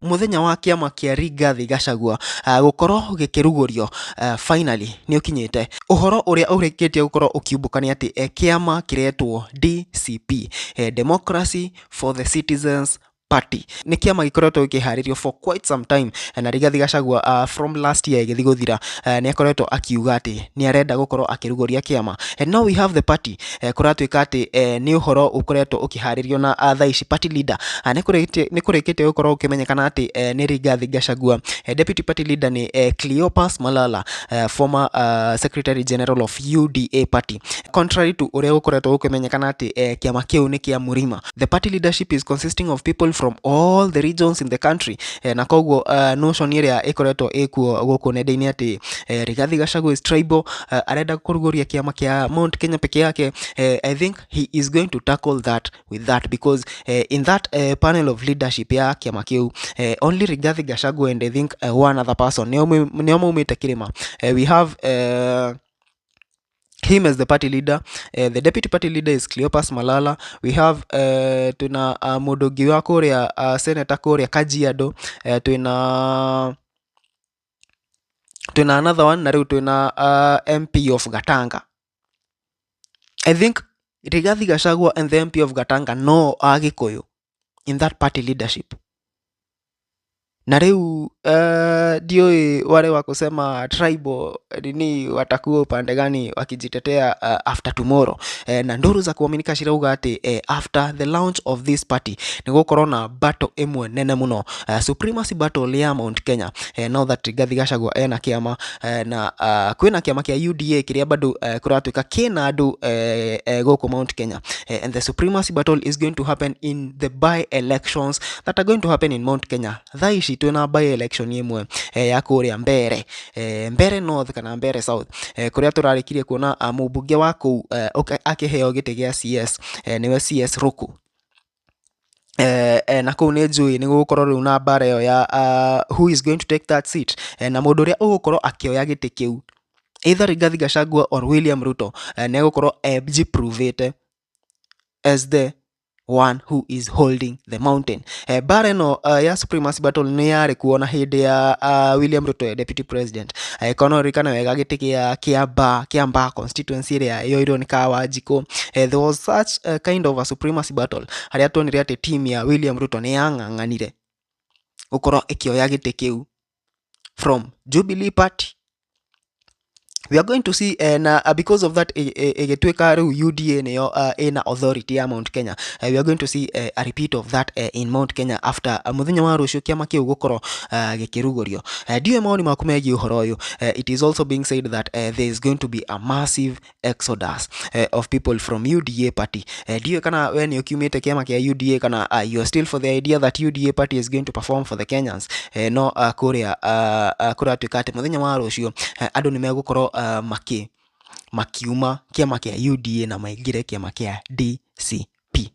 muthenya wa kiama kia Rigathi Gachagua gukorwo gikirugurio finally ni ukinyite. Uhoro uria urikitie gukorwo ukiumbuka ni ati kiama kiretwo DCP, Democracy for the Citizens Party, ni kiama gikoretwo gikiharirio for quite some time, na Rigathi Gachagua from last year githi guthira ni akoretwo akiuga ati ni arenda gukorwo akiruguria kiama, and now we have the party kuratwika ati ni uhoro ukoretwo ukiharirio na thaa ici party leader ni kurikite gukorwo ukimenyekana ati ni Rigathi Gachagua. Deputy party leader ni Cleopas Malala, former secretary general of UDA party. Contrary to uria ukoretwo ukimenyekana ati kiama kiu ni kia murima, the party leadership is consisting of people from all the regions in the country, na koguo notion iria ikoretwo ikuo guku nenda-ini ati Rigathi Gachagua is tribal, arenda kuruguria kiama kia Mount Kenya peke yake. I think he is going to tackle that with that, because in that panel of leadership ya kiama kiu only Rigathi Gachagua and I think one other person nio maumite kirima. We have him as the party leader. The deputy party leader is Cleopas Malala. We have tuna Mudogi wa kuria senator kuria Kajiado. Tuna another one na riu tuna MP of Gatanga. I think Rigathi Gachagua and the MP of Gatanga no Agikuyu in that party leadership. Na riu dioi wale wa kusema tribal ni watakuwa upande gani wakijitetea after tomorrow. Na nduru za kuaminika shirauga ati after the launch of this party ni gukorwo na battle imwe nene muno, supremacy battle ya Mount Kenya. Now that Rigathi Gachagua ena kiama na kwina kiama kia UDA kiria bado kuratwika kina andu guku Mount Kenya, and the supremacy battle is going to happen in the by elections that are going to happen in Mount Kenya. Thaishi twina by election imwe ya kuria Mbere North kana Mbere South, kuria turarikirie kuona mubunge wa ku akiheo gite gia CS niwe CS Ruku. Na kuu ni njui ni gukorwo riu na mbara iyo ya who is going to take that seat, na mundu uria ugukorwo akioya gite kiu either Rigathi Gachagua or William Ruto ni gukorwo provete as the one who is holding the mountain. Bara no ya supremacy battle ni yari kuona hindi ya William Ruto deputy president ikono rikana wega giti kia Kiambaa constituency area yoiro ni Kawajiko. There was such a kind of a supremacy battle haria tuonire ati team ya William Ruto ni yang'ang'anire gukorwo ikioya giti kiu from Jubilee party. We are going to see because of that egetweka riu UDA niyo ina authority ya Mount Kenya. We are going to see a repeat of that in Mount Kenya after muthenya wa rucio kiama kiu gukorwo gikirugurio. Diwe maoni maku megie uhoro uyu. It is also being said that there is going to be a massive exodus of people from UDA party. Diwe kana we ni ukiumite kiama kia UDA kana you are still for the idea that UDA party is going to perform for the Kenyans. No kuria kuratwika ati muthenya wa rucio andu ni megukorwo makiuma kiama kia UDA na maingire kiama kia DCP.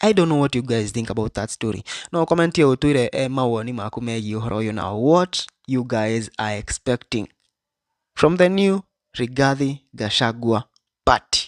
I don't know what you guys think about that story. No comment here utwire mawoni maku megie uhoro uyu na what you guys are expecting from the new Rigathi Gachagua party.